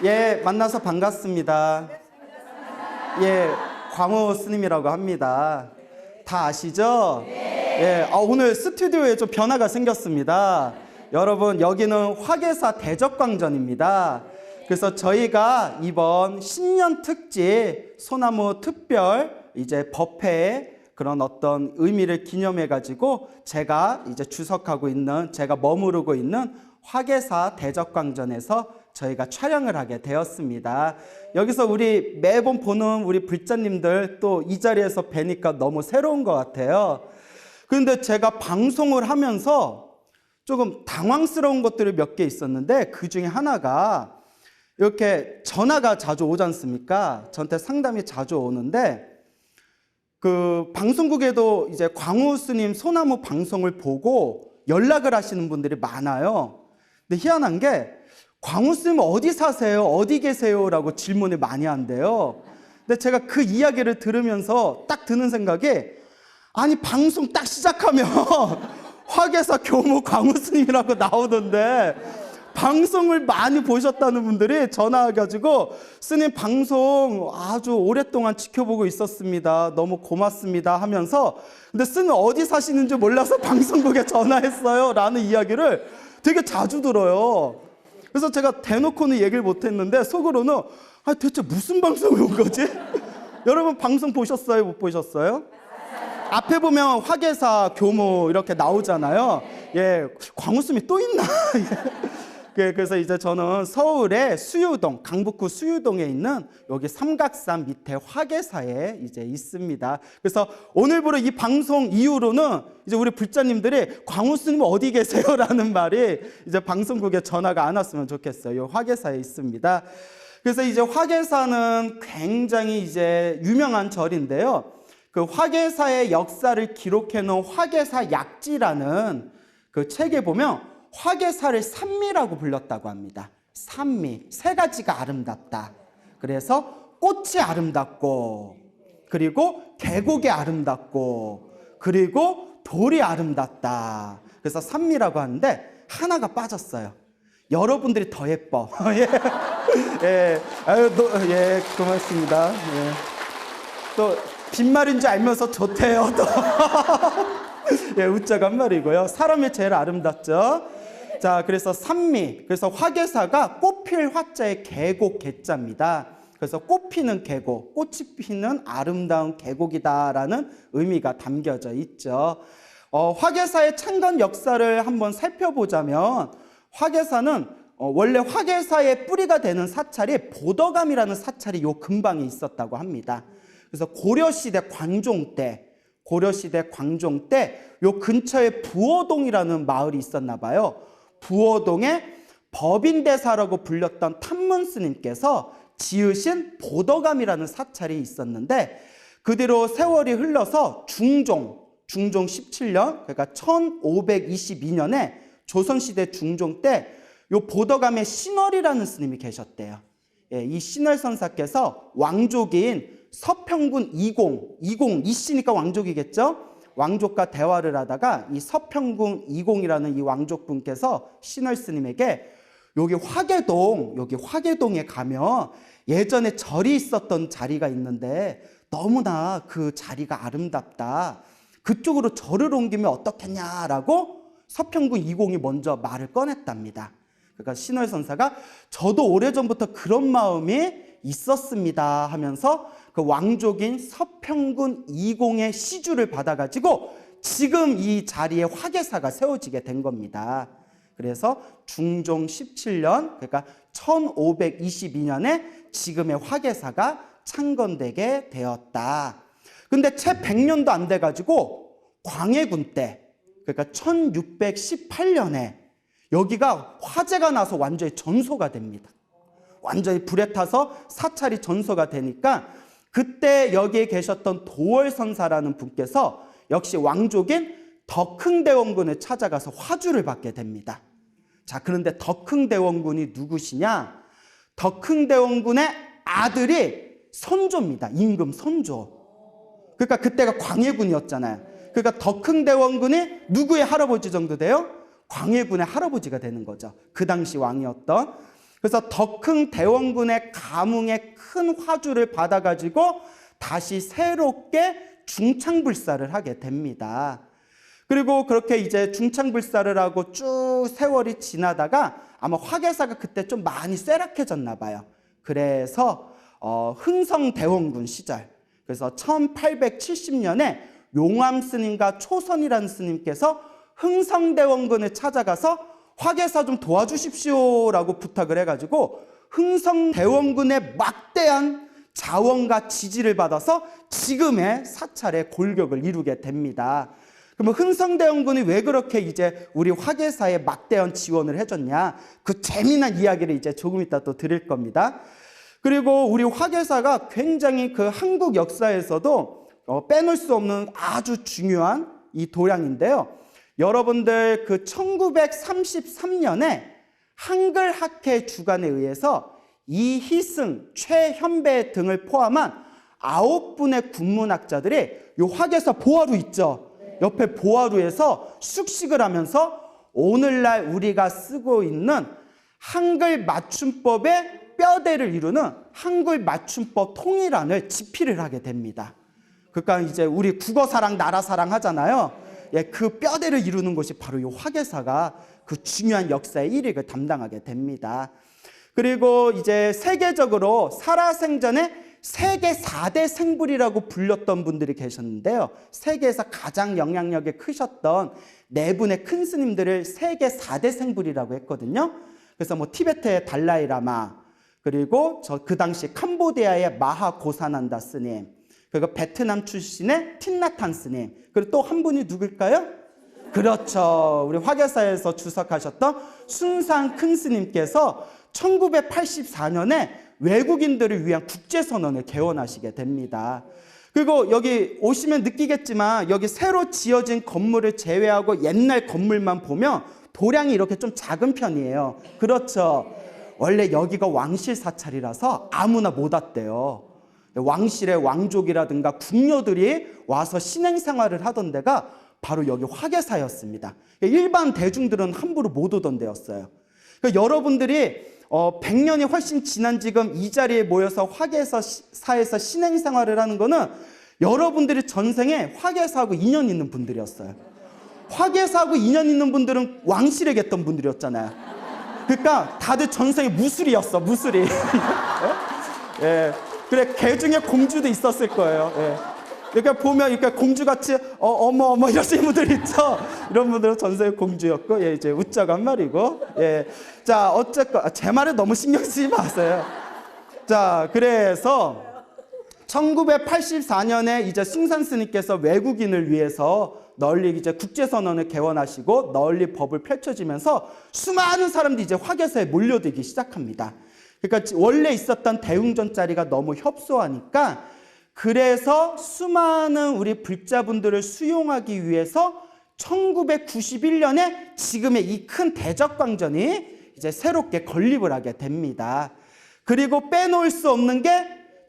예, 만나서 반갑습니다. 예, 광호 스님이라고 합니다. 다 아시죠? 예, 오늘 스튜디오에 좀 변화가 생겼습니다. 여러분, 여기는 화계사 대적광전입니다. 그래서 저희가 이번 신년 특집 소나무 특별 이제 법회 그런 어떤 의미를 기념해 가지고 제가 이제 주석하고 있는, 제가 머무르고 있는 화계사 대적광전에서 저희가 촬영을 하게 되었습니다. 여기서 우리 매번 보는 우리 불자님들 또 이 자리에서 뵈니까 너무 새로운 것 같아요. 그런데 제가 방송을 하면서 조금 당황스러운 것들이 몇 개 있었는데 그 중에 하나가 이렇게 전화가 자주 오지 않습니까? 저한테 상담이 자주 오는데 그 방송국에도 이제 광우 스님 소나무 방송을 보고 연락을 하시는 분들이 많아요. 근데 희한한 게 광우 스님 어디 사세요? 어디 계세요? 라고 질문을 많이 한대요. 근데 제가 그 이야기를 들으면서 딱 드는 생각이 아니 방송 딱 시작하면 화계사 교무 광우 스님이라고 나오던데 방송을 많이 보셨다는 분들이 전화해가지고 스님 방송 아주 오랫동안 지켜보고 있었습니다. 너무 고맙습니다 하면서 근데 스님 어디 사시는지 몰라서 방송국에 전화했어요 라는 이야기를 되게 자주 들어요. 그래서 제가 대놓고는 얘기를 못했는데 속으로는 대체 무슨 방송이 온 거지? 여러분 방송 보셨어요? 못 보셨어요? 앞에 보면 화계사 교무 이렇게 나오잖아요. 예, 광우스님이 또 있나? 그래서 이제 저는 서울의 수유동, 강북구 수유동에 있는 여기 삼각산 밑에 화계사에 이제 있습니다. 그래서 오늘부로 이 방송 이후로는 이제 우리 불자님들이 광우스님 어디 계세요? 라는 말이 이제 방송국에 전화가 안 왔으면 좋겠어요. 화계사에 있습니다. 그래서 이제 화계사는 굉장히 이제 유명한 절인데요. 그 화계사의 역사를 기록해 놓은 화계사 약지라는 그 책에 보면 화계사를 산미라고 불렀다고 합니다. 산미, 세 가지가 아름답다. 그래서 꽃이 아름답고, 그리고 계곡이 아름답고, 그리고 돌이 아름답다. 그래서 산미라고 하는데 하나가 빠졌어요. 여러분들이 더 예뻐. 예, 예, 고맙습니다. 예. 또 빈말인지 알면서 좋대요. 또. 예, 웃자가 한 말이고요. 사람이 제일 아름답죠. 자, 그래서 산미, 그래서 화계사가 꽃필 화자의 계곡 계자입니다. 그래서 꽃피는 계곡, 꽃이 피는 아름다운 계곡이다라는 의미가 담겨져 있죠. 화계사의 창건 역사를 한번 살펴보자면 화계사는 원래 화계사의 뿌리가 되는 사찰이 보덕암이라는 사찰이 요 근방에 있었다고 합니다. 그래서 고려시대 광종 때 요 근처에 부어동이라는 마을이 있었나 봐요. 부어동에 법인대사라고 불렸던 탐문 스님께서 지으신 보덕암이라는 사찰이 있었는데 그 뒤로 세월이 흘러서 중종 17년 그러니까 1522년에 조선시대 중종 때 요 보덕암에 신월이라는 스님이 계셨대요. 예, 이 신월 선사께서 왕족인 서평군 이씨니까 왕족이겠죠? 왕족과 대화를 하다가 이 서평군 이공이라는 이 왕족분께서 신월 스님에게 여기 화계동에 가면 예전에 절이 있었던 자리가 있는데 너무나 그 자리가 아름답다. 그쪽으로 절을 옮기면 어떻겠냐라고 서평군 이공이 먼저 말을 꺼냈답니다. 그러니까 신월 선사가 저도 오래전부터 그런 마음이 있었습니다 하면서 그 왕족인 서평군 이공의 시주를 받아가지고 지금 이 자리에 화계사가 세워지게 된 겁니다. 그래서 중종 17년 그러니까 1522년에 지금의 화계사가 창건되게 되었다. 근데 채 100년도 안 돼가지고 광해군 때 그러니까 1618년에 여기가 화재가 나서 완전히 전소가 됩니다. 완전히 불에 타서 사찰이 전소가 되니까 그때 여기에 계셨던 도월선사라는 분께서 역시 왕족인 덕흥대원군을 찾아가서 화주를 받게 됩니다. 자, 그런데 덕흥대원군이 누구시냐? 덕흥대원군의 아들이 선조입니다. 임금 선조. 그러니까 그때가 광해군이었잖아요. 그러니까 덕흥대원군이 누구의 할아버지 정도 돼요? 광해군의 할아버지가 되는 거죠. 그 당시 왕이었던. 그래서 덕흥 대원군의 가문의 큰 화주를 받아가지고 다시 새롭게 중창불사를 하게 됩니다. 그리고 그렇게 이제 중창불사를 하고 쭉 세월이 지나다가 아마 화계사가 그때 좀 많이 쇠락해졌나 봐요. 그래서 흥성대원군 시절, 그래서 1870년에 용암 스님과 초선이라는 스님께서 흥성대원군을 찾아가서 화계사 좀 도와주십시오라고 부탁을 해가지고 흥성대원군의 막대한 자원과 지지를 받아서 지금의 사찰의 골격을 이루게 됩니다. 그러면 흥성대원군이 왜 그렇게 이제 우리 화계사에 막대한 지원을 해줬냐? 그 재미난 이야기를 이제 조금 이따 또 드릴 겁니다. 그리고 우리 화계사가 굉장히 그 한국 역사에서도 빼놓을 수 없는 아주 중요한 이 도량인데요. 여러분들 그 1933년에 한글학회 주관에 의해서 이희승, 최현배 등을 포함한 9분의 국문학자들이 요 화계사 보화루 있죠. 옆에 보화루에서 숙식을 하면서 오늘날 우리가 쓰고 있는 한글 맞춤법의 뼈대를 이루는 한글 맞춤법 통일안을 집필을 하게 됩니다. 그러니까 이제 우리 국어사랑 나라사랑 하잖아요. 예, 그 뼈대를 이루는 것이 바로 이 화계사가 그 중요한 역사의 일익을 담당하게 됩니다. 그리고 이제 세계적으로 살아생전에 세계 4대 생불이라고 불렸던 분들이 계셨는데요. 세계에서 가장 영향력이 크셨던 4분의 큰 스님들을 세계 4대 생불이라고 했거든요. 그래서 뭐 티베트의 달라이라마, 그리고 그 당시 캄보디아의 마하고사난다 스님, 그리고 베트남 출신의 틴나탄 스님, 그리고 또 한 분이 누굴까요? 그렇죠. 우리 화계사에서 주석하셨던 순상 큰 스님께서 1984년에 외국인들을 위한 국제선언을 개원하시게 됩니다. 그리고 여기 오시면 느끼겠지만 여기 새로 지어진 건물을 제외하고 옛날 건물만 보면 도량이 이렇게 좀 작은 편이에요. 그렇죠. 원래 여기가 왕실 사찰이라서 아무나 못 왔대요. 왕실의 왕족이라든가 궁녀들이 와서 신행생활을 하던 데가 바로 여기 화계사였습니다. 일반 대중들은 함부로 못 오던 데였어요. 그러니까 여러분들이 100년이 훨씬 지난 지금 이 자리에 모여서 화계사에서 신행생활을 하는 거는 여러분들이 전생에 화계사하고 인연 있는 분들이었어요. 화계사하고 인연 있는 분들은 왕실에 계셨던 분들이었잖아요. 그러니까 다들 전생에 무술이었어, 무술이. 예. 그래, 개 중에 공주도 있었을 거예요. 예. 그러니까 보면 이렇게 공주같이 어머 이러시는 분들 있죠. 이런 분들은 전생에 공주였고, 예, 이제 웃자고 한 말이고, 예. 자, 어쨌건 제 말에 너무 신경 쓰지 마세요. 자, 그래서 1984년에 이제 숭산 스님께서 외국인을 위해서 널리 이제 국제선언을 개원하시고 널리 법을 펼쳐지면서 수많은 사람들이 이제 화계사에 몰려들기 시작합니다. 그러니까 원래 있었던 대웅전 자리가 너무 협소하니까 그래서 수많은 우리 불자분들을 수용하기 위해서 1991년에 지금의 이 큰 대적광전이 이제 새롭게 건립을 하게 됩니다. 그리고 빼놓을 수 없는 게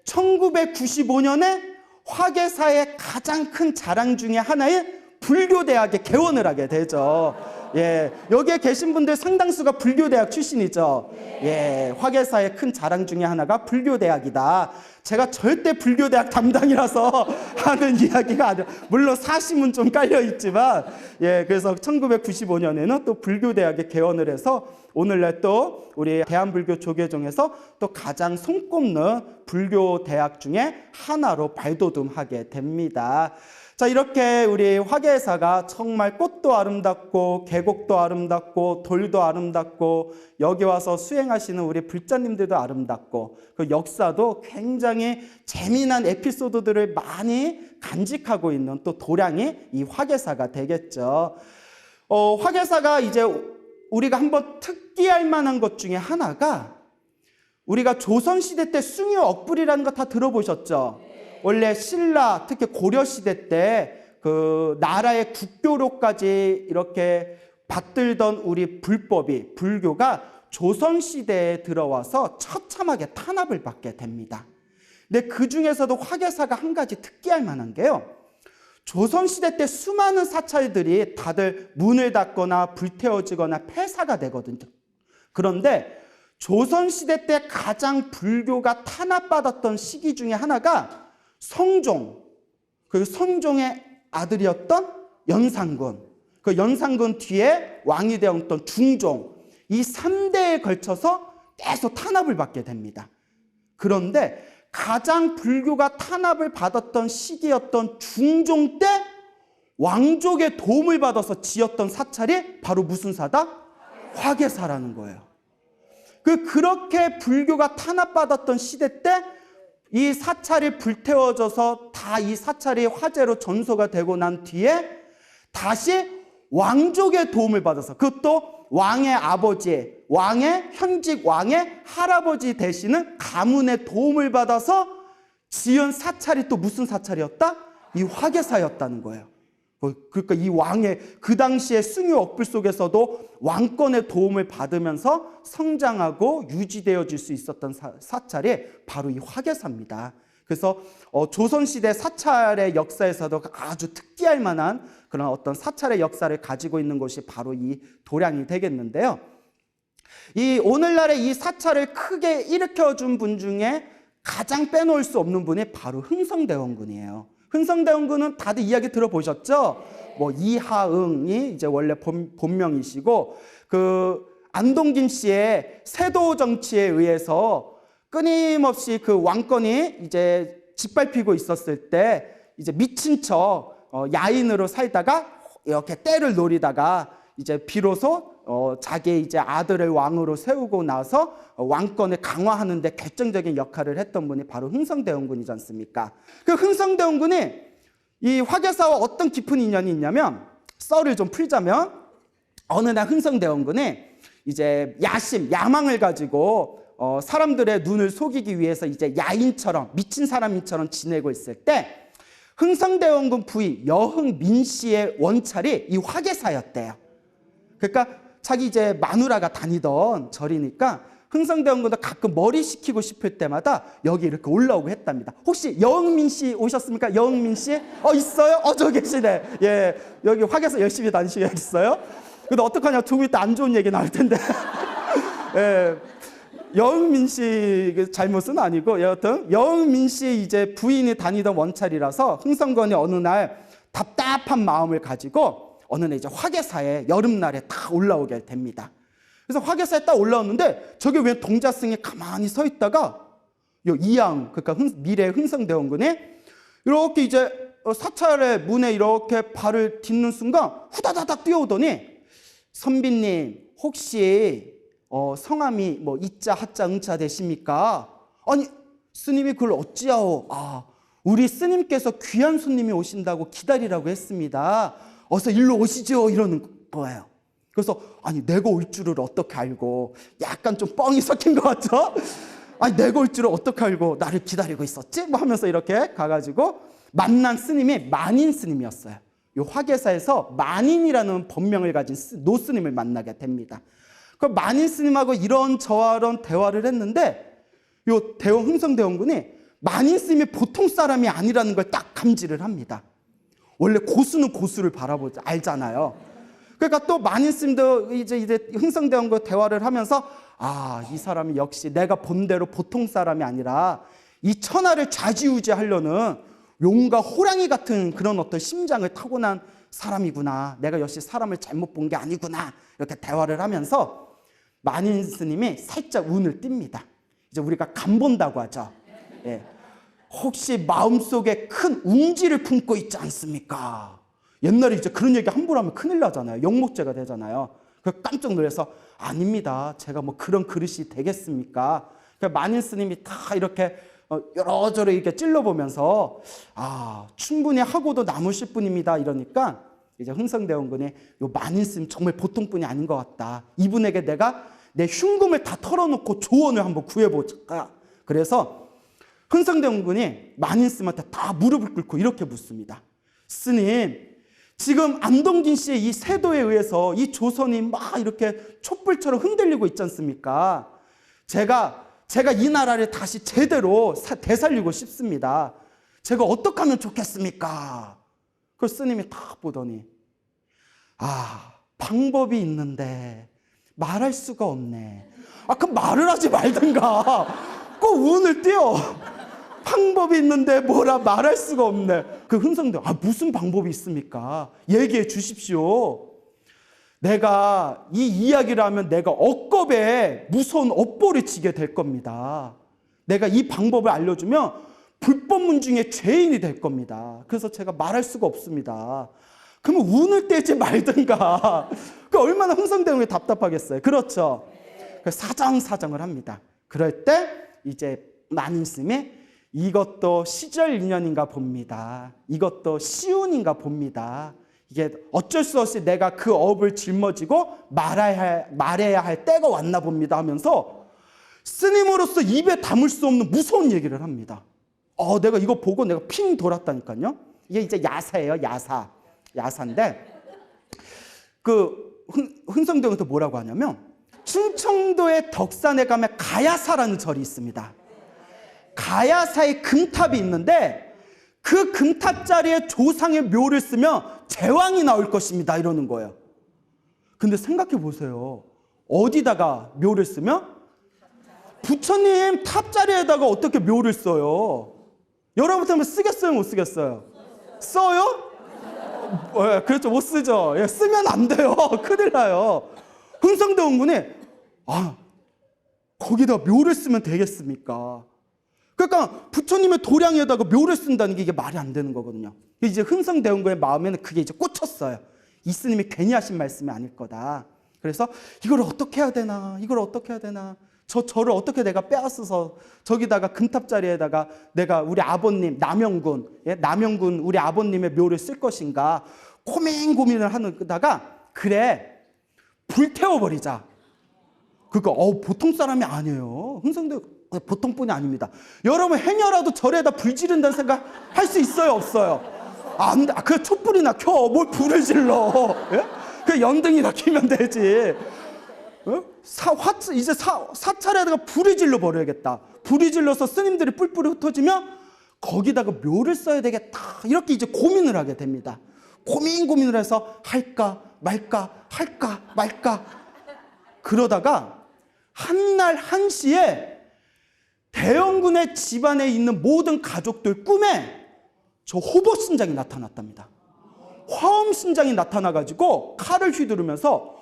1995년에 화계사의 가장 큰 자랑 중에 하나인 불교대학에 개원을 하게 되죠. 예, 여기에 계신 분들 상당수가 불교대학 출신이죠. 예, 화계사의 큰 자랑 중에 하나가 불교대학이다. 제가 절대 불교대학 담당이라서 하는 이야기가 아니라, 물론 사심은 좀 깔려있지만, 예, 그래서 1995년에는 또 불교대학에 개원을 해서 오늘날 또 우리 대한불교조계종에서 또 가장 손꼽는 불교대학 중에 하나로 발돋움하게 됩니다. 자, 이렇게 우리 화계사가 정말 꽃도 아름답고 계곡도 아름답고 돌도 아름답고 여기 와서 수행하시는 우리 불자님들도 아름답고 그 역사도 굉장히 재미난 에피소드들을 많이 간직하고 있는 또 도량이 이 화계사가 되겠죠. 화계사가 이제 우리가 한번 특기할 만한 것 중에 하나가, 우리가 조선시대 때 숭유 억불이라는 거 다 들어보셨죠? 원래 신라, 특히 고려시대 때 그 나라의 국교로까지 이렇게 받들던 우리 불법이, 불교가 조선시대에 들어와서 처참하게 탄압을 받게 됩니다. 근데 그 중에서도 화계사가 한 가지 특기할 만한 게요, 조선시대 때 수많은 사찰들이 다들 문을 닫거나 불태워지거나 폐사가 되거든요. 그런데 조선시대 때 가장 불교가 탄압받았던 시기 중에 하나가 성종, 그 성종의 아들이었던 연산군, 그 연산군 뒤에 왕이 되었던 중종, 이 3대에 걸쳐서 계속 탄압을 받게 됩니다. 그런데 가장 불교가 탄압을 받았던 시기였던 중종 때 왕족의 도움을 받아서 지었던 사찰이 바로 무슨 사다? 화계사라는 거예요. 그렇게 불교가 탄압받았던 시대 때 이 사찰이 불태워져서 다 이 사찰이 화재로 전소가 되고 난 뒤에 다시 왕족의 도움을 받아서, 그것도 왕의 아버지, 왕의 현직 왕의 할아버지 되시는 가문의 도움을 받아서 지은 사찰이 또 무슨 사찰이었다? 이 화계사였다는 거예요. 그러니까 이 왕의 그 당시의 승유 억불 속에서도 왕권의 도움을 받으면서 성장하고 유지되어질 수 있었던 사찰이 바로 이 화계사입니다. 그래서 조선시대 사찰의 역사에서도 아주 특기할 만한 그런 어떤 사찰의 역사를 가지고 있는 곳이 바로 이 도량이 되겠는데요. 이 오늘날의 이 사찰을 크게 일으켜준 분 중에 가장 빼놓을 수 없는 분이 바로 흥성대원군이에요. 흥성대원군은 다들 이야기 들어보셨죠? 뭐 이하응이 이제 원래 본명이시고, 그 안동김 씨의 세도 정치에 의해서 끊임없이 그 왕권이 이제 짓밟히고 있었을 때 이제 미친 척 야인으로 살다가 이렇게 때를 노리다가 이제 비로소 자기의 이제 아들을 왕으로 세우고 나서 왕권을 강화하는 데 결정적인 역할을 했던 분이 바로 흥성대원군이지 않습니까? 그 흥성대원군이 이 화계사와 어떤 깊은 인연이 있냐면, 썰을 좀 풀자면, 어느 날 흥성대원군이 이제 야망을 가지고 사람들의 눈을 속이기 위해서 이제 야인처럼, 미친 사람처럼 지내고 있을 때 흥성대원군 부인 여흥민 씨의 원찰이 이 화계사였대요. 그러니까 자기 이제 마누라가 다니던 절이니까 흥성대원군도 가끔 머리 식히고 싶을 때마다 여기 이렇게 올라오고 했답니다. 혹시 여흥민 씨 오셨습니까? 여흥민 씨? 있어요? 저기 계시네. 예, 여기 화계사 열심히 다니시겠어요? 근데 어떡하냐, 조금 이따 안 좋은 얘기 나올 텐데. 예, 여흥민 씨 잘못은 아니고, 여하튼 여흥민 씨 이제 부인이 다니던 원찰이라서 흥성군이 어느 날 답답한 마음을 가지고 어느 날 이제 화계사에 여름날에 다 올라오게 됩니다. 그래서 화계사에 딱 올라왔는데 저기 왜 동자승이 가만히 서 있다가 이양, 그러니까 미래 흥성대원군이 이렇게 이제 사찰의 문에 이렇게 발을 딛는 순간 후다다닥 뛰어오더니, 선비님 혹시 성함이 뭐 이자 하자 응자 되십니까? 아니 스님이 그걸 어찌하오? 우리 스님께서 귀한 손님이 오신다고 기다리라고 했습니다. 어서 일로 오시죠, 이러는 거예요. 그래서 아니 내가 올 줄을 어떻게 알고, 약간 좀 뻥이 섞인 것 같죠? 아니 내가 올 줄을 어떻게 알고 나를 기다리고 있었지? 뭐 하면서 이렇게 가가지고 만난 스님이 만인 스님이었어요. 이 화계사에서 만인이라는 법명을 가진 노스님을 만나게 됩니다. 그 만인 스님하고 이런 저런 대화를 했는데 이 흥성대원군이 만인 스님이 보통 사람이 아니라는 걸 딱 감지를 합니다. 원래 고수는 고수를 바라보지 알잖아요. 그러니까 또 만인 스님도 이제 흥성대원과 대화를 하면서 이 사람이 역시 내가 본대로 보통 사람이 아니라 이 천하를 좌지우지하려는 용과 호랑이 같은 그런 어떤 심장을 타고난 사람이구나. 내가 역시 사람을 잘못 본 게 아니구나. 이렇게 대화를 하면서 만인 스님이 살짝 운을 띱니다. 이제 우리가 간 본다고 하죠. 예. 혹시 마음속에 큰 웅지를 품고 있지 않습니까? 옛날에 이제 그런 얘기 함부로 하면 큰일 나잖아요. 영목죄가 되잖아요. 그래서 깜짝 놀라서 아닙니다. 제가 뭐 그런 그릇이 되겠습니까? 그러니까 만인 스님이 다 이렇게 여러저러 이렇게 찔러보면서 충분히 하고도 남으실 분입니다. 이러니까 이제 흥성대원군이 요 만인 스님 정말 보통 분이 아닌 것 같다. 이분에게 내가 내 흉금을 다 털어놓고 조언을 한번 구해보자. 그래서 흥성대원군이 만인 스님한테 다 무릎을 꿇고 이렇게 묻습니다. 스님, 지금 안동긴 씨의 이 세도에 의해서 이 조선이 막 이렇게 촛불처럼 흔들리고 있지 않습니까? 제가 이 나라를 다시 제대로 되살리고 싶습니다. 제가 어떻게 하면 좋겠습니까? 그 스님이 딱 보더니 방법이 있는데 말할 수가 없네. 그럼 말을 하지 말든가. 꼭 운을 띄워. 방법이 있는데 뭐라 말할 수가 없네. 그 흥성대원, 무슨 방법이 있습니까? 얘기해 주십시오. 내가 이 이야기를 하면 내가 억겁에 무서운 업보를 지게 될 겁니다. 내가 이 방법을 알려주면 불법문 중에 죄인이 될 겁니다. 그래서 제가 말할 수가 없습니다. 그러면 운을 떼지 말든가. 그 얼마나 흥성대원이 답답하겠어요. 그렇죠? 사정사정을 합니다. 그럴 때 이제 만인스님이 이것도 시절 인연인가 봅니다. 이것도 시운인가 봅니다. 이게 어쩔 수 없이 내가 그 업을 짊어지고 말해야 할 때가 왔나 봅니다 하면서 스님으로서 입에 담을 수 없는 무서운 얘기를 합니다. 내가 이거 보고 내가 핑 돌았다니까요. 이게 이제 야사예요. 야사인데 그 흥성대원에서 뭐라고 하냐면 충청도의 덕산에 가면 가야사라는 절이 있습니다. 가야사에 금탑이 있는데 그 금탑 자리에 조상의 묘를 쓰면 제왕이 나올 것입니다. 이러는 거예요. 근데 생각해 보세요. 어디다가 묘를 쓰면? 부처님 탑 자리에다가 어떻게 묘를 써요? 여러분 한번 쓰겠어요? 못 쓰겠어요? 써요? 그렇죠. 못 쓰죠. 쓰면 안 돼요. 큰일 나요. 흥성대원군이 거기다 묘를 쓰면 되겠습니까? 그러니까 부처님의 도량에다가 묘를 쓴다는 게 이게 말이 안 되는 거거든요. 이제 흥성대원군의 마음에는 그게 이제 꽂혔어요. 이 스님이 괜히 하신 말씀이 아닐 거다. 그래서 이걸 어떻게 해야 되나? 이걸 어떻게 해야 되나? 저를 어떻게 내가 빼앗아서 저기다가 금탑 자리에다가 내가 우리 아버님 남영군 우리 아버님의 묘를 쓸 것인가 고민을 하다가 그래 불태워버리자. 그거 보통 사람이 아니에요. 흥성대원 보통 분이 아닙니다. 여러분 행여라도 절에다 불 지른다는 생각 할 수 있어요? 없어요? 안 돼. 그 촛불이나 켜. 뭘 불을 질러? 예? 그 연등이나 켜면 되지. 이제 사찰에다가 불을 질러 버려야겠다. 불이 질러서 스님들이 뿔뿔이 흩어지면 거기다가 묘를 써야 되겠다. 이렇게 이제 고민을 하게 됩니다. 고민을 해서 할까 말까 그러다가 한날 한시에 대원군의 집안에 있는 모든 가족들 꿈에 저 호보신장이 나타났답니다. 화엄신장이 나타나가지고 칼을 휘두르면서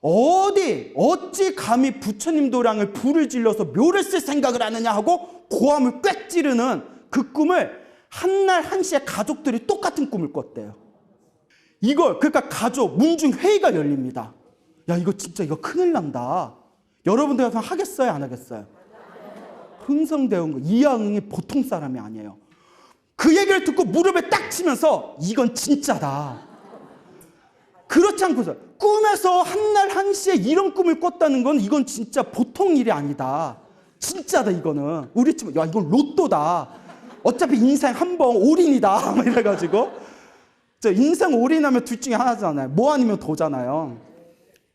어찌 감히 부처님 도량을 불을 질러서 묘를 쓸 생각을 하느냐 하고 고함을 꽥 찌르는 그 꿈을 한날 한시에 가족들이 똑같은 꿈을 꿨대요. 그러니까 가족 문중 회의가 열립니다. 야, 이거 진짜 큰일 난다. 여러분들 하겠어요? 안 하겠어요? 흥성대원군 이양응이 보통 사람이 아니에요. 그 얘기를 듣고 무릎에 딱 치면서 이건 진짜다. 그렇지 않고서 꿈에서 한날 한시에 이런 꿈을 꿨다는 건 이건 진짜 보통 일이 아니다. 진짜다 이거는. 우리 집 이건 로또다. 어차피 인생 한 번 올인이다. 이래가지고 인생 올인하면 둘 중에 하나잖아요. 뭐 아니면 도잖아요.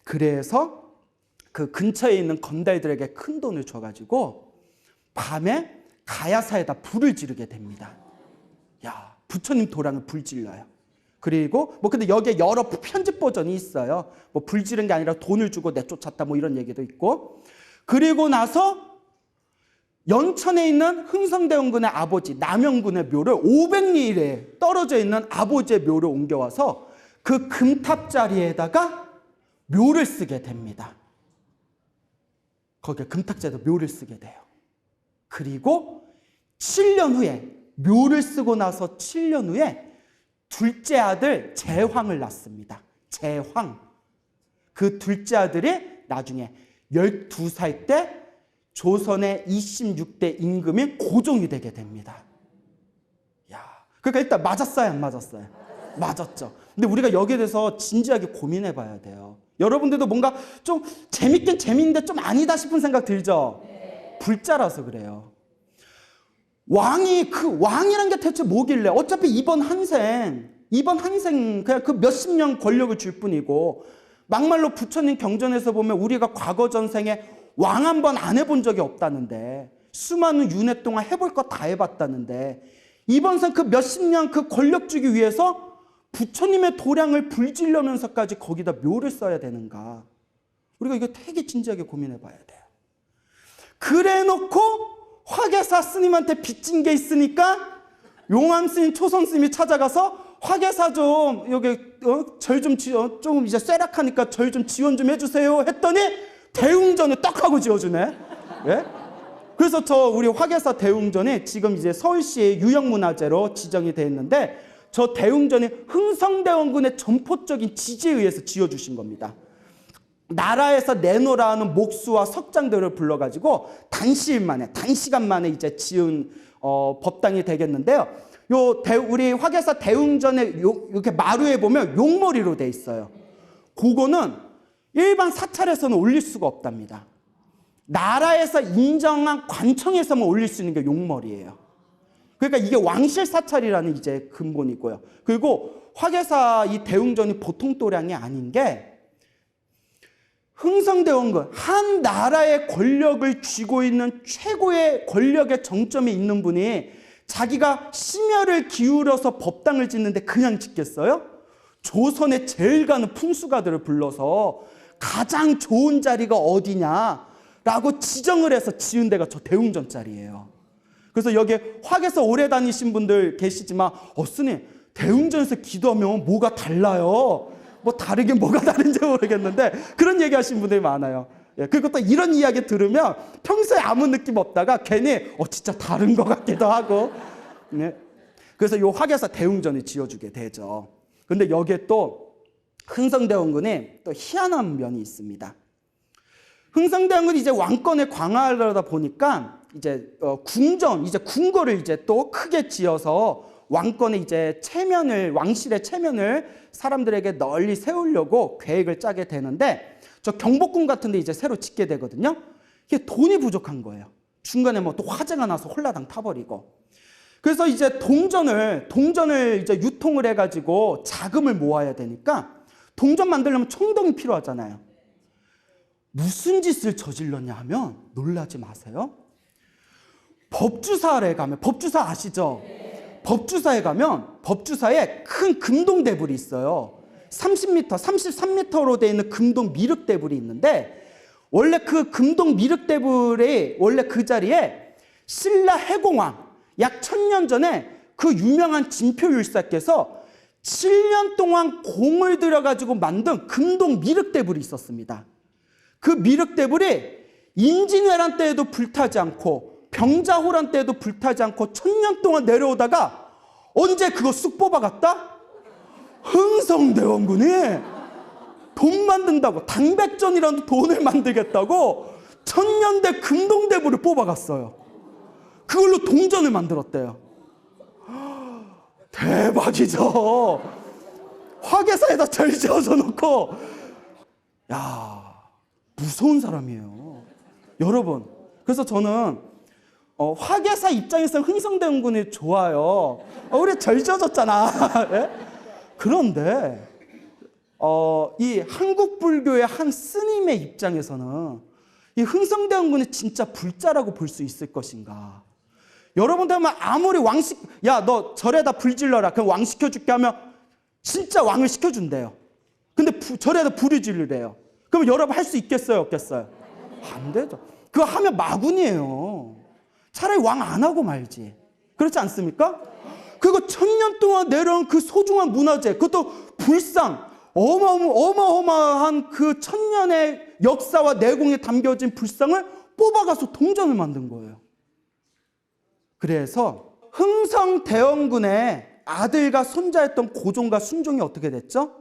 그래서 그 근처에 있는 건달들에게 큰 돈을 줘가지고 밤에 가야사에다 불을 지르게 됩니다. 야, 부처님 도량을 불 질러요. 그리고 근데 여기에 여러 편집 버전이 있어요. 불 지른 게 아니라 돈을 주고 내쫓았다 이런 얘기도 있고. 그리고 나서 연천에 있는 흥성대원군의 아버지 남영군의 묘를 500리에 떨어져 있는 아버지의 묘를 옮겨와서 그 금탑 자리에다가 묘를 쓰게 됩니다. 거기에 금탑 자리에다 묘를 쓰게 돼요. 그리고 7년 후에 묘를 쓰고 나서 7년 후에 둘째 아들 제황을 낳습니다. 제황. 그 둘째 아들이 나중에 12살 때 조선의 26대 임금인 고종이 되게 됩니다. 야, 그러니까 일단 맞았어요, 안 맞았어요? 맞았죠. 근데 우리가 여기에 대해서 진지하게 고민해 봐야 돼요. 여러분들도 뭔가 좀 재밌긴 재밌는데 좀 아니다 싶은 생각 들죠? 불자라서 그래요. 왕이란 게 대체 뭐길래? 어차피 이번 한생 그냥 그 몇십 년 권력을 줄 뿐이고, 막말로 부처님 경전에서 보면 우리가 과거 전생에 왕 한 번 안 해본 적이 없다는데, 수많은 윤회 동안 해볼 거 다 해봤다는데, 이번 생 그 몇십 년 그 권력 주기 위해서 부처님의 도량을 불질려면서까지 거기다 묘를 써야 되는가? 우리가 이거 되게 진지하게 고민해 봐야 돼요. 그래놓고 화계사 스님한테 빚진 게 있으니까 용암 스님, 초선 스님이 찾아가서 화계사 좀 여기 절 좀 조금 이제 쇠락하니까 절 좀 지원 좀 해주세요 했더니 대웅전을 딱 하고 지어주네. 예? 그래서 우리 화계사 대웅전이 지금 이제 서울시의 유형문화재로 지정이 되어 있는데 저 대웅전이 흥성대원군의 전포적인 지지에 의해서 지어주신 겁니다. 나라에서 내놓으라는 목수와 석장들을 불러가지고 단시간 만에 이제 지은 법당이 되겠는데요. 우리 화계사 대웅전에 이렇게 마루에 보면 용머리로 돼 있어요. 그거는 일반 사찰에서는 올릴 수가 없답니다. 나라에서 인정한 관청에서만 올릴 수 있는 게 용머리예요. 그러니까 이게 왕실 사찰이라는 이제 근본이고요. 그리고 화계사 이 대웅전이 보통 도량이 아닌 게 흥성대원군 한 나라의 권력을 쥐고 있는 최고의 권력의 정점에 있는 분이 자기가 심혈을 기울여서 법당을 짓는데 그냥 짓겠어요? 조선의 제일 가는 풍수가들을 불러서 가장 좋은 자리가 어디냐라고 지정을 해서 지은 데가 저 대웅전 자리예요. 그래서 여기에 화계사 오래 다니신 분들 계시지만 스님 대웅전에서 기도하면 뭐가 달라요? 뭐 다르긴 뭐가 다른지 모르겠는데 그런 얘기 하시는 분들이 많아요. 예, 그리고 또 이런 이야기 들으면 평소에 아무 느낌 없다가 괜히 진짜 다른 것 같기도 하고. 네. 그래서 요 화계사 대웅전을 지어주게 되죠. 근데 여기에 또 흥성대원군에 또 희한한 면이 있습니다. 흥성대원군이 이제 왕권을 강화하려다 보니까 이제 궁궐을 이제 또 크게 지어서 왕권의 이제 왕실의 체면을 사람들에게 널리 세우려고 계획을 짜게 되는데 저 경복궁 같은 데 이제 새로 짓게 되거든요. 이게 돈이 부족한 거예요. 중간에 또 화재가 나서 홀라당 타버리고. 그래서 이제 동전을 이제 유통을 해가지고 자금을 모아야 되니까 동전 만들려면 청동이 필요하잖아요. 무슨 짓을 저질렀냐 하면 놀라지 마세요. 법주사에 가면, 법주사 아시죠? 법주사에 가면 법주사에 큰 금동대불이 있어요. 30m, 33m로 되어 있는 금동 미륵대불이 있는데 원래 그 금동 미륵대불이 원래 그 자리에 신라 해공왕 약 1000년 전에 그 유명한 진표율사께서 7년 동안 공을 들여가지고 만든 금동 미륵대불이 있었습니다. 그 미륵대불이 임진왜란 때에도 불타지 않고 병자호란 때에도 불타지 않고 1000년 동안 내려오다가 언제 그거 쑥 뽑아갔다? 흥성대원군이 돈 만든다고 당백전이라는 돈을 만들겠다고 1000년대 금동대불을 뽑아갔어요. 그걸로 동전을 만들었대요. 대박이죠. 화계사에다 절 지어서 놓고 무서운 사람이에요. 여러분, 그래서 저는 화계사 입장에서 흥성대원군이 좋아요. 우리 절 지어줬잖아. 예? 그런데 이 한국 불교의 한 스님의 입장에서는 이 흥성대원군이 진짜 불자라고 볼 수 있을 것인가? 여러분들 하면 아무리 너 절에다 불 질러라. 그럼 왕 시켜줄게 하면 진짜 왕을 시켜준대요. 근데 절에다 불을 지르래요. 그럼 여러분 할 수 있겠어요? 없겠어요? 안 되죠. 그거 하면 마군이에요. 차라리 왕 안 하고 말지. 그렇지 않습니까? 그리고 1000년 동안 내려온 그 소중한 문화재, 그것도 불상, 어마어마한 그 1000년의 역사와 내공이 담겨진 불상을 뽑아가서 동전을 만든 거예요. 그래서 흥성대원군의 아들과 손자였던 고종과 순종이 어떻게 됐죠?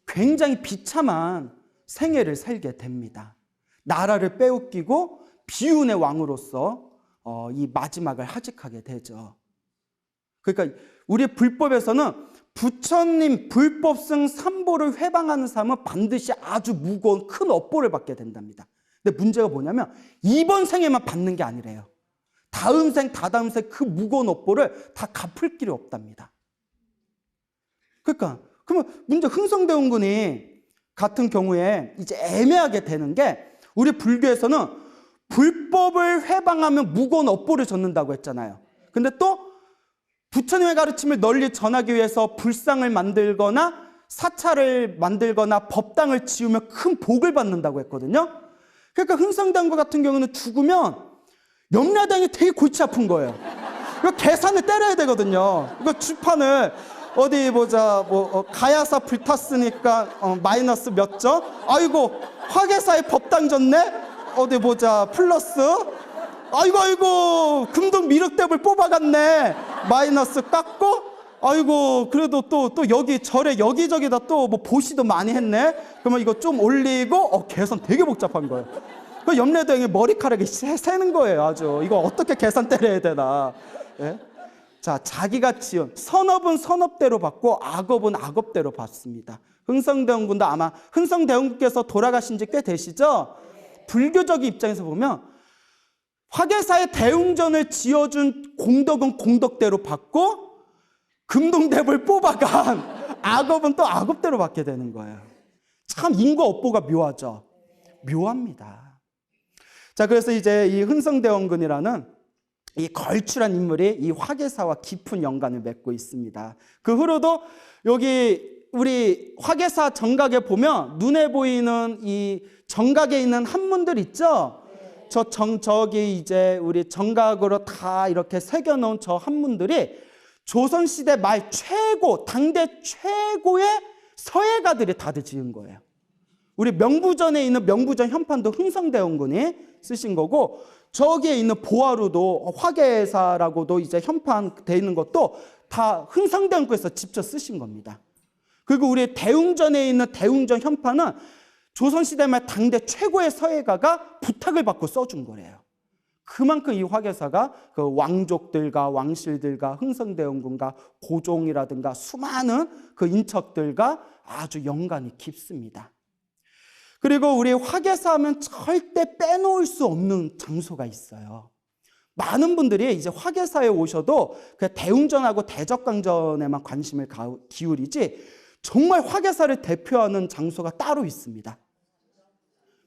굉장히 비참한 생애를 살게 됩니다. 나라를 빼앗기고 비운의 왕으로서 이 마지막을 하직하게 되죠. 그러니까 우리 불법에서는 부처님 불법승 3보를 회방하는 사람은 반드시 아주 무거운 큰 업보를 받게 된답니다. 근데 문제가 뭐냐면 이번 생에만 받는 게 아니래요. 다음 생, 다다음 생 그 무거운 업보를 다 갚을 길이 없답니다. 그러니까 그러면 문제 흥성대원군이 같은 경우에 이제 애매하게 되는 게 우리 불교에서는 불법을 회방하면 무거운 업보를 젖는다고 했잖아요. 근데 또 부처님의 가르침을 널리 전하기 위해서 불상을 만들거나 사찰을 만들거나 법당을 지으면 큰 복을 받는다고 했거든요. 그러니까 흥성대원군 같은 경우는 죽으면 염라대왕이 되게 골치 아픈 거예요. 이거 계산을 때려야 되거든요. 이거 주판을 어디 보자, 가야사 불탔으니까 마이너스 몇 점? 아이고 화계사에 법당 졌네? 어디 보자, 플러스. 아이고 금동 미륵대불 뽑아갔네, 마이너스 깎고. 아이고 그래도 또 여기 절에 여기저기다 또 뭐 보시도 많이 했네. 그러면 이거 좀 올리고 계산 되게 복잡한 거예요. 그 염라대왕이 머리카락이 새는 거예요. 아주 이거 어떻게 계산 때려야 되나. 예? 자, 자기가 지은 선업은 선업대로 받고 악업은 악업대로 받습니다. 흥성대원군도 아마 흥성대원군께서 돌아가신 지 꽤 되시죠? 불교적인 입장에서 보면 화계사의 대웅전을 지어준 공덕은 공덕대로 받고 금동대불 뽑아간 악업은 또 악업대로 받게 되는 거예요. 참 인과 업보가 묘하죠. 묘합니다. 자, 그래서 이제 이 흥성대원군이라는 이 걸출한 인물이 이 화계사와 깊은 연관을 맺고 있습니다. 그 후로도 여기 우리 화계사 정각에 보면 눈에 보이는 이 정각에 있는 한문들 있죠? 저기 이제 우리 정각으로 다 이렇게 새겨놓은 저 한문들이 조선시대 말 최고, 당대 최고의 서예가들이 다들 지은 거예요. 우리 명부전에 있는 명부전 현판도 흥성대원군이 쓰신 거고, 저기에 있는 보화루도 화계사라고도 이제 현판 돼 있는 것도 다 흥성대원군에서 직접 쓰신 겁니다. 그리고 우리 대웅전에 있는 대웅전 현판은 조선시대 말 당대 최고의 서예가가 부탁을 받고 써준 거래요. 그만큼 이 화계사가 그 왕족들과 왕실들과 흥성대원군과 고종이라든가 수많은 그 인척들과 아주 연관이 깊습니다. 그리고 우리 화계사 하면 절대 빼놓을 수 없는 장소가 있어요. 많은 분들이 이제 화계사에 오셔도 그 대웅전하고 대적강전에만 관심을 기울이지 정말 화계사를 대표하는 장소가 따로 있습니다.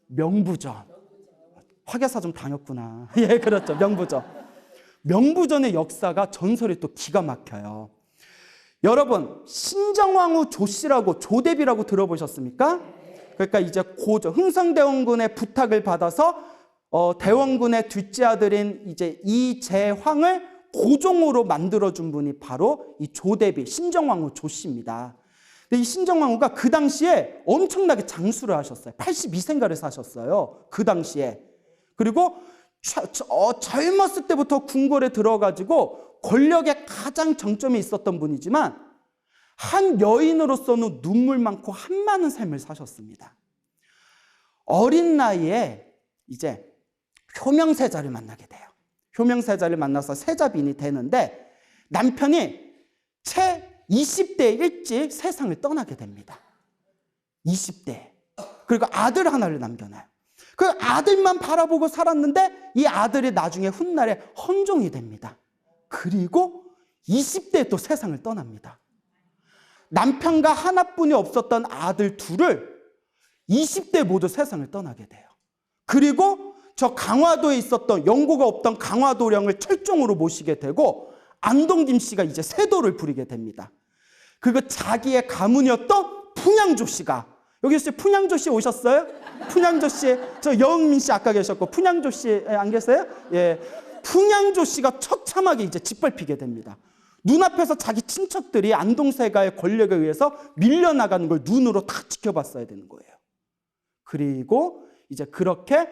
명부전. 화계사 좀 다녔구나. 예, 그렇죠. 명부전. 명부전의 역사가 전설이 또 기가 막혀요. 여러분, 신정왕후 조씨라고, 조대비라고 들어보셨습니까? 그러니까 이제 흥성대원군의 부탁을 받아서 대원군의 둘째 아들인 이제 이재황을 고종으로 만들어준 분이 바로 이 조대비, 신정왕후 조씨입니다. 근데 이 신정왕후가 그 당시에 엄청나게 장수를 하셨어요. 82세인가를 사셨어요. 그 당시에. 그리고 젊었을 때부터 궁궐에 들어가지고 권력의 가장 정점에 있었던 분이지만 한 여인으로서는 눈물 많고 한많은 삶을 사셨습니다. 어린 나이에 이제 효명세자를 만나게 돼요. 효명세자를 만나서 세자빈이 되는데 남편이 채 20대 일찍 세상을 떠나게 됩니다. 20대. 그리고 아들 하나를 남겨놔요. 그 아들만 바라보고 살았는데 이 아들이 나중에 훗날에 헌종이 됩니다. 그리고 20대에 또 세상을 떠납니다. 남편과 하나뿐이 없었던 아들 둘을 20대 모두 세상을 떠나게 돼요. 그리고 저 강화도에 있었던 영구가 없던 강화도령을 철종으로 모시게 되고 안동김 씨가 이제 세도를 부리게 됩니다. 그리고 자기의 가문이었던 풍양조 씨가, 여기 혹시 풍양조 씨 오셨어요? 풍양조 씨, 저 여흥민 씨 아까 계셨고 풍양조 씨 안 계세요? 예, 풍양조 씨가 처참하게 이제 짓밟히게 됩니다. 눈앞에서 자기 친척들이 안동세가의 권력에 의해서 밀려나가는 걸 눈으로 다 지켜봤어야 되는 거예요. 그리고 이제 그렇게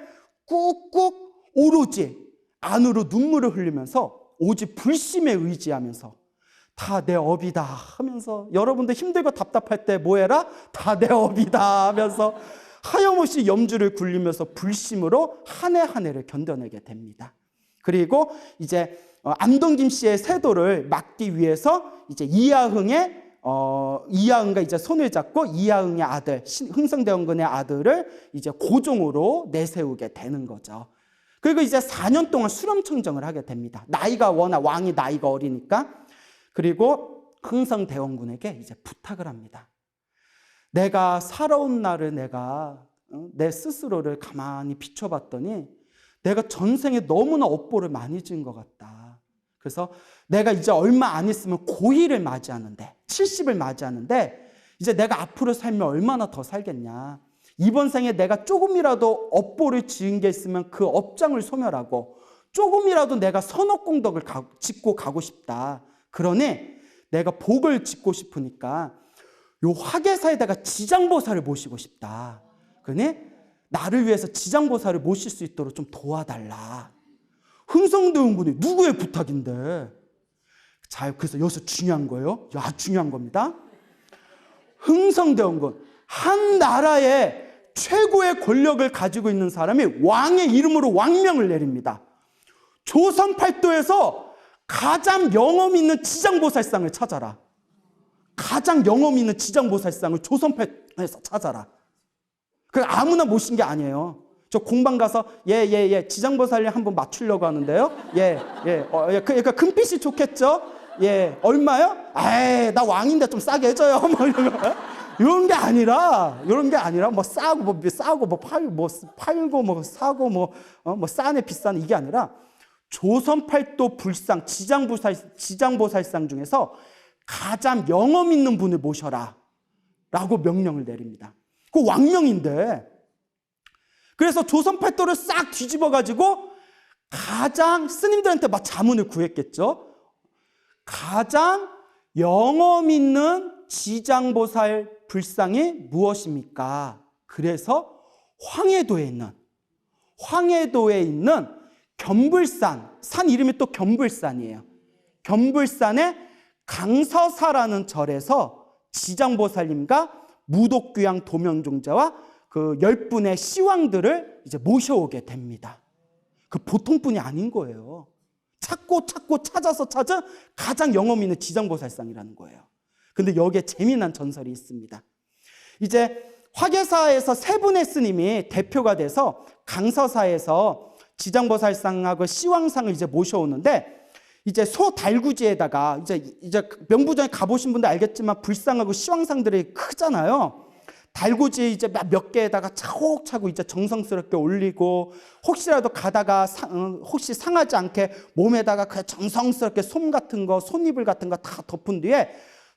꾹꾹 오로지 안으로 눈물을 흘리면서 오직 불심에 의지하면서 다 내 업이다 하면서, 여러분들 힘들고 답답할 때 뭐해라? 다 내 업이다 하면서 하염없이 염주를 굴리면서 불심으로 한 해 한 해를 견뎌내게 됩니다. 그리고 이제 안동김 씨의 세도를 막기 위해서 이제 이하흥과 이제 손을 잡고 이하흥의 아들, 흥성대원군의 아들을 이제 고종으로 내세우게 되는 거죠. 그리고 이제 4년 동안 수렴청정을 하게 됩니다. 나이가 워낙 왕이 나이가 어리니까. 그리고 흥성대원군에게 이제 부탁을 합니다. 내가 살아온 날을 내가 내 스스로를 가만히 비춰봤더니 내가 전생에 너무나 업보를 많이 지은 것 같다. 그래서 내가 이제 얼마 안 있으면 고희를 맞이하는데, 70을 맞이하는데 이제 내가 앞으로 살면 얼마나 더 살겠냐. 이번 생에 내가 조금이라도 업보를 지은 게 있으면 그 업장을 소멸하고 조금이라도 내가 선업공덕을 짓고 가고 싶다. 그러니 내가 복을 짓고 싶으니까 요 화계사에다가 지장보살을 모시고 싶다. 그러니 나를 위해서 지장보살을 모실 수 있도록 좀 도와달라. 흥성대원군이 누구의 부탁인데? 자, 그래서 여기서 중요한 거예요. 아주 중요한 겁니다. 흥성대원군, 한 나라의 최고의 권력을 가지고 있는 사람이 왕의 이름으로 왕명을 내립니다. 조선 팔도에서 가장 영험 있는 지장보살상을 찾아라. 가장 영험 있는 지장보살상을 조선 팔도에서 찾아라. 그 아무나 모신 게 아니에요. 저 공방 가서 지장보살님 한번 맞추려고 하는데요. 그러니까 금빛이 좋겠죠. 얼마요? 에이, 나 왕인데 좀 싸게 해줘요. 뭐 이런 게 아니라 뭐 싸고 팔고 뭐 사고 뭐 싸네 비싸네 이게 아니라 조선 팔도 불상 지장보살상 중에서 가장 영험 있는 분을 모셔라 라고 명령을 내립니다. 그 왕명인데, 그래서 조선 팔도를 싹 뒤집어 가지고 가장 스님들한테 막 자문을 구했겠죠. 가장 영험 있는 지장보살 불상이 무엇입니까? 그래서 황해도에 있는 겸불산, 산 이름이 또 겸불산이에요. 겸불산의 강서사라는 절에서 지장보살님과 무독귀양 도명종자와 그 10분의 시왕들을 이제 모셔오게 됩니다. 그 보통 분이 아닌 거예요. 찾고 찾아서 찾은 가장 영험 있는 지장보살상이라는 거예요. 근데 여기에 재미난 전설이 있습니다. 이제 화계사에서 세 분의 스님이 대표가 돼서 강서사에서 지장보살상하고 시왕상을 이제 모셔오는데, 이제 소달구지에다가 이제 명부전에 가보신 분들 알겠지만 불상하고 시왕상들이 크잖아요. 달구지 이제 몇 개에다가 차곡차곡 이제 정성스럽게 올리고, 혹시라도 가다가 혹시 상하지 않게 몸에다가 그 정성스럽게 솜 같은 거, 솜이불 같은 거 다 덮은 뒤에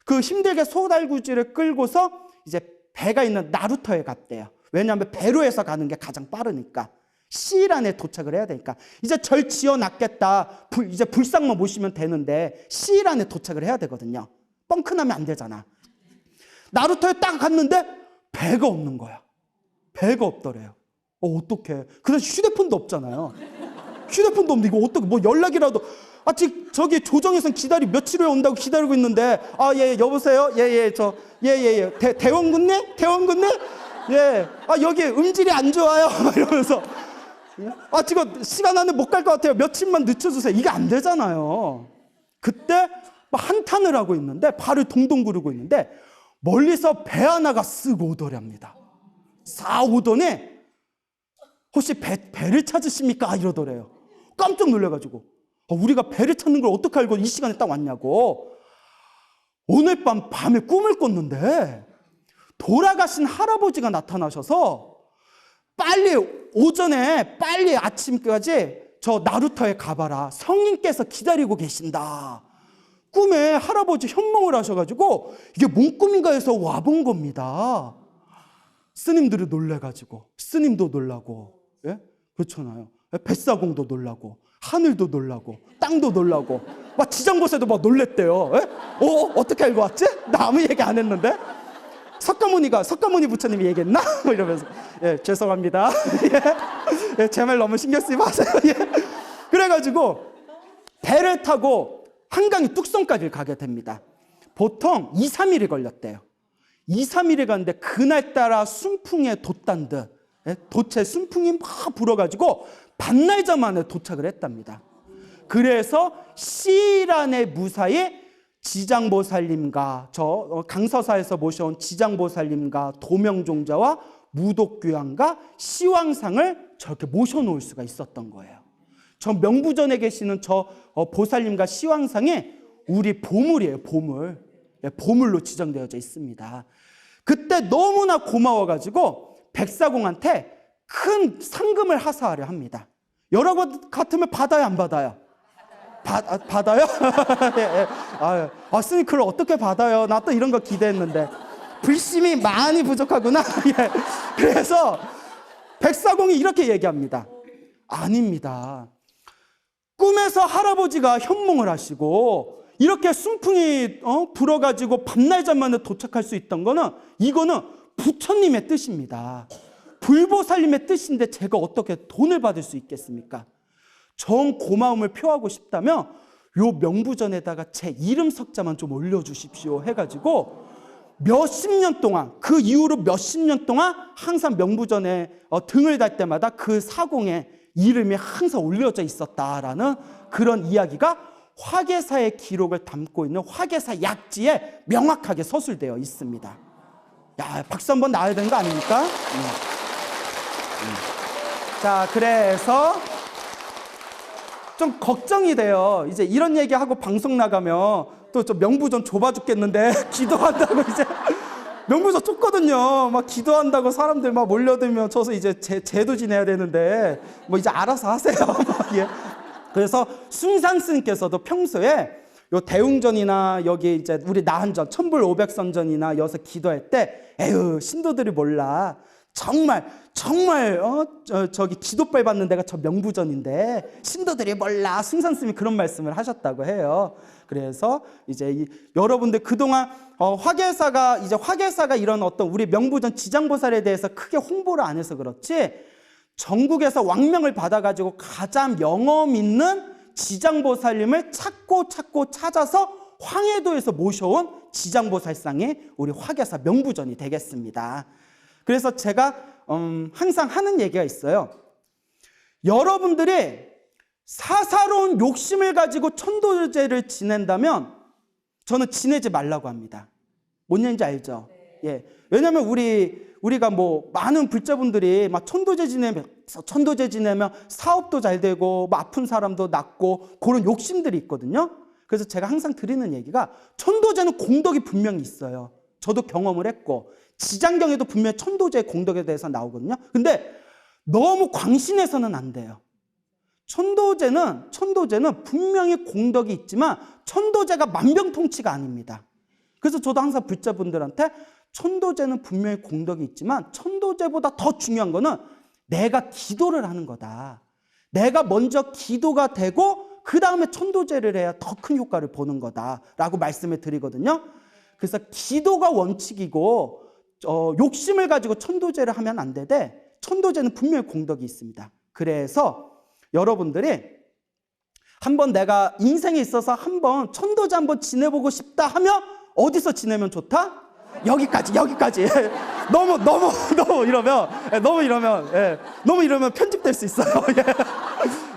그 힘들게 소달구지를 끌고서 이제 배가 있는 나루터에 갔대요. 왜냐하면 배로 해서 가는 게 가장 빠르니까. 시일 안에 도착을 해야 되니까. 이제 절 지어놨겠다. 이제 불상만 모시면 되는데 시일 안에 도착을 해야 되거든요. 뻥크나면 안 되잖아. 나루터에 딱 갔는데 배가 없는 거야. 배가 없더래요. 어떡해. 그래서 휴대폰도 없잖아요. 휴대폰도 없는데 이거 어떻게 뭐 연락이라도. 아직 저기 조정에선 며칠 후에 온다고 기다리고 있는데, 여보세요? 대원군네? 여기 음질이 안 좋아요. 이러면서 지금 시간 안에 못 갈 것 같아요. 며칠만 늦춰주세요. 이게 안 되잖아요. 그때 한탄을 하고 있는데, 발을 동동 구르고 있는데 멀리서 배 하나가 쓱 오더랍니다. 싹 오더니 혹시 배를 찾으십니까? 이러더래요. 깜짝 놀래가지고 우리가 배를 찾는 걸 어떻게 알고 이 시간에 딱 왔냐고. 오늘 밤에 꿈을 꿨는데 돌아가신 할아버지가 나타나셔서 오전에 빨리 아침까지 저 나루터에 가봐라. 성인께서 기다리고 계신다. 꿈에 할아버지 현몽을 하셔가지고 이게 뭔 꿈인가 해서 와본 겁니다. 스님들이 놀래가지고, 스님도 놀라고, 그렇잖아요. 뱃사공도 놀라고, 하늘도 놀라고, 땅도 놀라고, 막 지장보살도 막 놀랬대요. 어떻게 알고 왔지? 나 아무 얘기 안 했는데. 석가모니 부처님이 얘기했나? 이러면서 죄송합니다. 제 말 너무 신경 쓰지 마세요. 그래가지고 배를 타고 한강의 뚝섬까지 가게 됩니다. 보통 2, 3일이 걸렸대요. 2, 3일이 갔는데 그날따라 순풍에 돛단 듯 돛에 순풍이 막 불어가지고 반나절 만에 도착을 했답니다. 그래서 시일 안에 무사히 지장보살님과 강서사에서 모셔온 지장보살님과 도명종자와 무독귀양과 시왕상을 저렇게 모셔놓을 수가 있었던 거예요. 저 명부전에 계시는 저 보살님과 시왕상이 우리 보물이에요. 보물로 지정되어져 있습니다. 그때 너무나 고마워가지고 백사공한테 큰 상금을 하사하려 합니다. 여러분 같으면 받아요, 안 받아요? 받아요? 스님 그걸 어떻게 받아요? 나 또 이런 거 기대했는데. 불심이 많이 부족하구나. 예. 그래서 백사공이 이렇게 얘기합니다. 아닙니다. 꿈에서 할아버지가 현몽을 하시고 이렇게 순풍이 불어가지고 밤날 잠만에 도착할 수 있던 거는 이거는 부처님의 뜻입니다. 불보살님의 뜻인데 제가 어떻게 돈을 받을 수 있겠습니까? 정 고마움을 표하고 싶다면 요 명부전에다가 제 이름 석자만 좀 올려주십시오 해가지고 몇십 년 동안, 그 이후로 몇십 년 동안 항상 명부전에 등을 달 때마다 그 사공에 이름이 항상 올려져 있었다라는 그런 이야기가 화계사의 기록을 담고 있는 화계사 약지에 명확하게 서술되어 있습니다. 야, 박수 한번 나와야 되는 거 아닙니까? 자, 그래서 좀 걱정이 돼요. 이제 이런 얘기하고 방송 나가면 또 저 명부전 좁아 죽겠는데 기도한다고 이제 명부전 좁거든요. 막 기도한다고 사람들 막 몰려들면 저서 이제 제도 지내야 되는데 뭐 이제 알아서 하세요. 예. 그래서 숭산 스님께서도 평소에 요 대웅전이나 여기 이제 우리 나한전 천불 500선전이나 여기서 기도할 때 에휴 신도들이 몰라. 정말 저기 기도빨 받는 데가 저 명부전인데 신도들이 몰라. 숭산 스님이 그런 말씀을 하셨다고 해요. 그래서 이제 여러분들 그동안 화계사가 이런 어떤 우리 명부전 지장보살에 대해서 크게 홍보를 안 해서 그렇지 전국에서 왕명을 받아가지고 가장 영험 있는 지장보살님을 찾고 찾아서 황해도에서 모셔온 지장보살상이 우리 화계사 명부전이 되겠습니다. 그래서 제가 항상 하는 얘기가 있어요. 여러분들이 사사로운 욕심을 가지고 천도제를 지낸다면 저는 지내지 말라고 합니다. 뭔 얘기인지 알죠? 예. 왜냐하면 우리가 뭐 많은 불자분들이 막 천도제 지내면 사업도 잘 되고 뭐 아픈 사람도 낫고 그런 욕심들이 있거든요. 그래서 제가 항상 드리는 얘기가 천도제는 공덕이 분명히 있어요. 저도 경험을 했고 지장경에도 분명히 천도제의 공덕에 대해서 나오거든요. 근데 너무 광신해서는 안 돼요. 천도제는 분명히 공덕이 있지만 천도제가 만병통치가 아닙니다. 그래서 저도 항상 불자분들한테 천도제는 분명히 공덕이 있지만 천도제보다 더 중요한 거는 내가 기도를 하는 거다. 내가 먼저 기도가 되고 그 다음에 천도제를 해야 더 큰 효과를 보는 거다라고 말씀을 드리거든요. 그래서 기도가 원칙이고 욕심을 가지고 천도제를 하면 안 되되 천도제는 분명히 공덕이 있습니다. 그래서 여러분들이 한번 내가 인생에 있어서 한번 천도제 한번 지내보고 싶다 하면 어디서 지내면 좋다? 여기까지. 너무 이러면 편집될 수 있어요.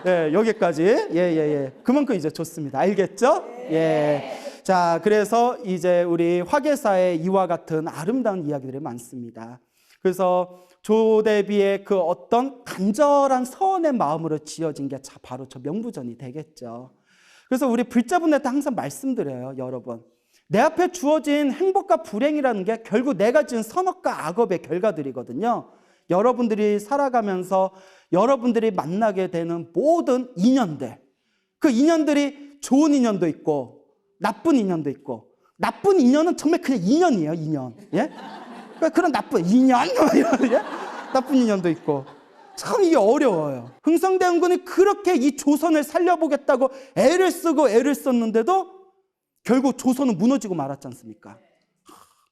예, 여기까지. 그만큼 이제 좋습니다. 알겠죠? 예. 자, 그래서 이제 우리 화계사의 이와 같은 아름다운 이야기들이 많습니다. 그래서 조대비의 그 어떤 간절한 서원의 마음으로 지어진 게 바로 저 명부전이 되겠죠. 그래서 우리 불자분들한테 항상 말씀드려요, 여러분. 내 앞에 주어진 행복과 불행이라는 게 결국 내가 지은 선악과 악업의 결과들이거든요. 여러분들이 살아가면서 여러분들이 만나게 되는 모든 인연들, 그 인연들이 좋은 인연도 있고 나쁜 인연도 있고, 나쁜 인연은 정말 그냥 인연이에요, 인연. 예? 그런 나쁜 인연, 예? 나쁜 인연도 있고. 참 이게 어려워요. 흥성대원군이 그렇게 이 조선을 살려보겠다고 애를 썼는데도 결국 조선은 무너지고 말았지 않습니까?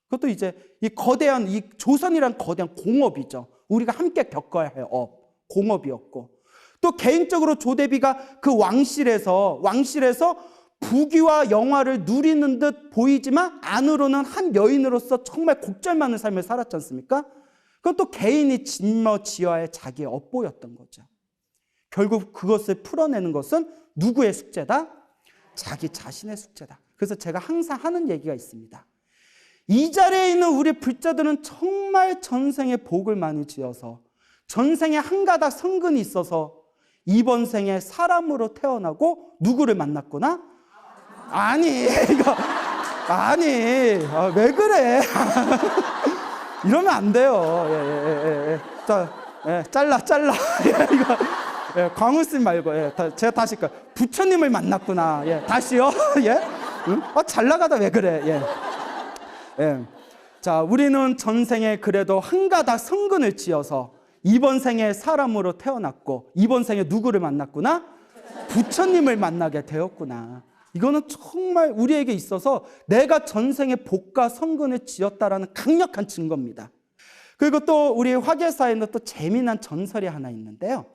그것도 이제 이 조선이란 거대한 공업이죠. 우리가 함께 겪어야 할 공업이었고, 또 개인적으로 조대비가 그 왕실에서 부귀와 영화를 누리는 듯 보이지만 안으로는 한 여인으로서 정말 곡절 많은 삶을 살았지 않습니까? 그것도 개인이 짊어지어야 할 자기의 업보였던 거죠. 결국 그것을 풀어내는 것은 누구의 숙제다? 자기 자신의 숙제다. 그래서 제가 항상 하는 얘기가 있습니다. 이 자리에 있는 우리 불자들은 정말 전생에 복을 많이 지어서 전생에 한 가닥 성근이 있어서 이번 생에 사람으로 태어나고 누구를 만났구나? 왜 그래? 이러면 안 돼요. 자, 잘라. 이거 광우스님 말고, 제가 다시 부처님을 만났구나. 다시요. 응? 잘 나가다 왜 그래? 자, 우리는 전생에 그래도 한 가닥 성근을 지어서 이번 생에 사람으로 태어났고 이번 생에 누구를 만났구나? 부처님을 만나게 되었구나. 이거는 정말 우리에게 있어서 내가 전생에 복과 성근을 지었다라는 강력한 증거입니다. 그리고 또 우리 화계사에는 또 재미난 전설이 하나 있는데요.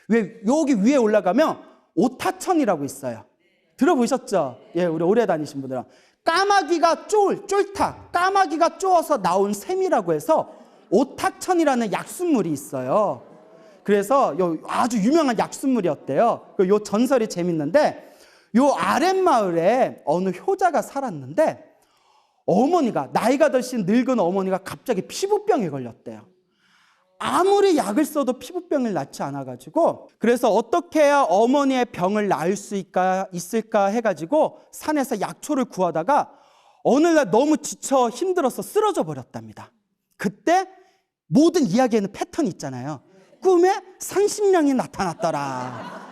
왜 여기 위에 올라가면 오타천이라고 있어요. 들어보셨죠? 예, 우리 오래 다니신 분들은. 까마귀가 쫄딱 까마귀가 쪼어서 나온 샘이라고 해서 오타천이라는 약숫물이 있어요. 그래서 아주 유명한 약숫물이었대요. 요 전설이 재밌는데 요 아랫마을에 어느 효자가 살았는데 어머니가 나이가 드신 늙은 어머니가 갑자기 피부병에 걸렸대요. 아무리 약을 써도 피부병을 낫지 않아가지고 그래서 어떻게 해야 어머니의 병을 나을 수 있을까 해가지고 산에서 약초를 구하다가 어느 날 너무 지쳐 힘들어서 쓰러져 버렸답니다. 그때 모든 이야기에는 패턴이 있잖아요. 꿈에 산신령이 나타났더라.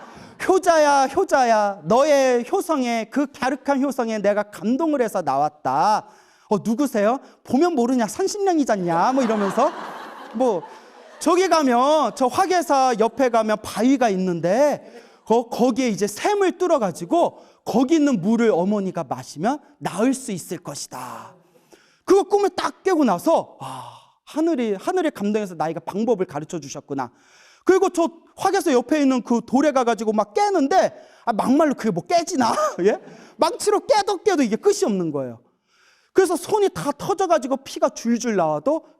효자야 효자야 너의 효성에 그 갸륵한 효성에 내가 감동을 해서 나왔다. 누구세요? 보면 모르냐 산신령이잖냐 뭐 이러면서 뭐 저기 가면 저 화계사 옆에 가면 바위가 있는데 거기에 이제 샘을 뚫어가지고 거기 있는 물을 어머니가 마시면 나을 수 있을 것이다. 그거 꿈을 딱 깨고 나서 하늘이 감동해서 나에게 방법을 가르쳐 주셨구나. 그리고 저 화계사 옆에 있는 그 돌에 가가지고 막 깨는데 막말로 그게 뭐 깨지나? 예? 망치로 깨도 이게 끝이 없는 거예요. 그래서 손이 다 터져가지고 피가 줄줄 나와도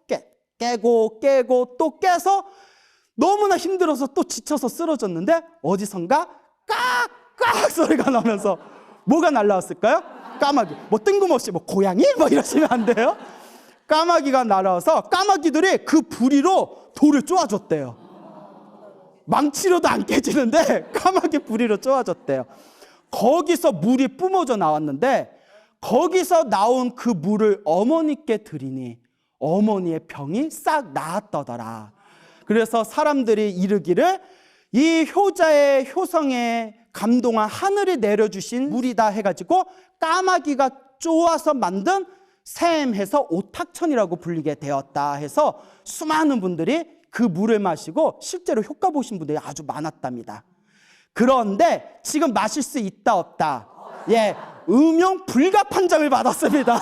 깨고 또 깨서 너무나 힘들어서 또 지쳐서 쓰러졌는데 어디선가 깍깍 소리가 나면서 뭐가 날라왔을까요? 까마귀. 뭐 뜬금없이 뭐 고양이? 뭐 이러시면 안 돼요. 까마귀가 날아와서 까마귀들이 그 부리로 돌을 쪼아줬대요. 망치로도 안 깨지는데 까마귀 부리로 쪼아줬대요. 거기서 물이 뿜어져 나왔는데 거기서 나온 그 물을 어머니께 드리니 어머니의 병이 싹 나았더더라. 그래서 사람들이 이르기를 이 효자의 효성에 감동한 하늘이 내려주신 물이다 해가지고 까마귀가 쪼아서 만든 샘해서 오탁천이라고 불리게 되었다 해서 수많은 분들이 그 물을 마시고 실제로 효과 보신 분들이 아주 많았답니다. 그런데 지금 마실 수 있다 없다? 예, 음용 불가 판정을 받았습니다.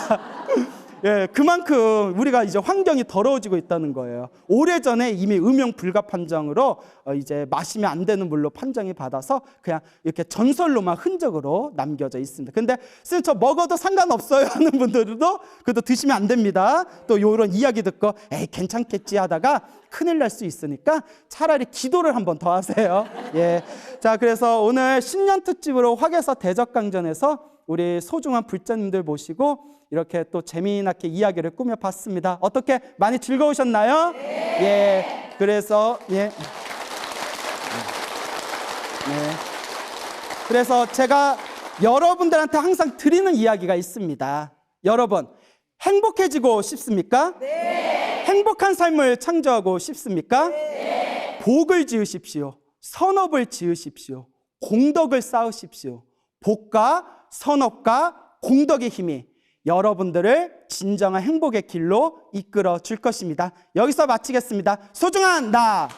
예, 그만큼 우리가 이제 환경이 더러워지고 있다는 거예요. 오래전에 이미 음용 불가 판정으로 이제 마시면 안 되는 물로 판정이 받아서 그냥 이렇게 전설로만 흔적으로 남겨져 있습니다. 근데 선생님 저 먹어도 상관없어요 하는 분들도 그래도 드시면 안 됩니다. 또 이런 이야기 듣고 에이 괜찮겠지 하다가 큰일 날 수 있으니까 차라리 기도를 한번 더 하세요. 예, 자 그래서 오늘 신년 특집으로 화계사 대적강전에서 우리 소중한 불자님들 모시고 이렇게 또 재미나게 이야기를 꾸며봤습니다. 어떻게 많이 즐거우셨나요? 네. 예. 그래서 그래서 제가 여러분들한테 항상 드리는 이야기가 있습니다. 여러분 행복해지고 싶습니까? 네. 행복한 삶을 창조하고 싶습니까? 네. 복을 지으십시오. 선업을 지으십시오. 공덕을 쌓으십시오. 복과 선업과 공덕의 힘이 여러분들을 진정한 행복의 길로 이끌어 줄 것입니다. 여기서 마치겠습니다. 소중한 나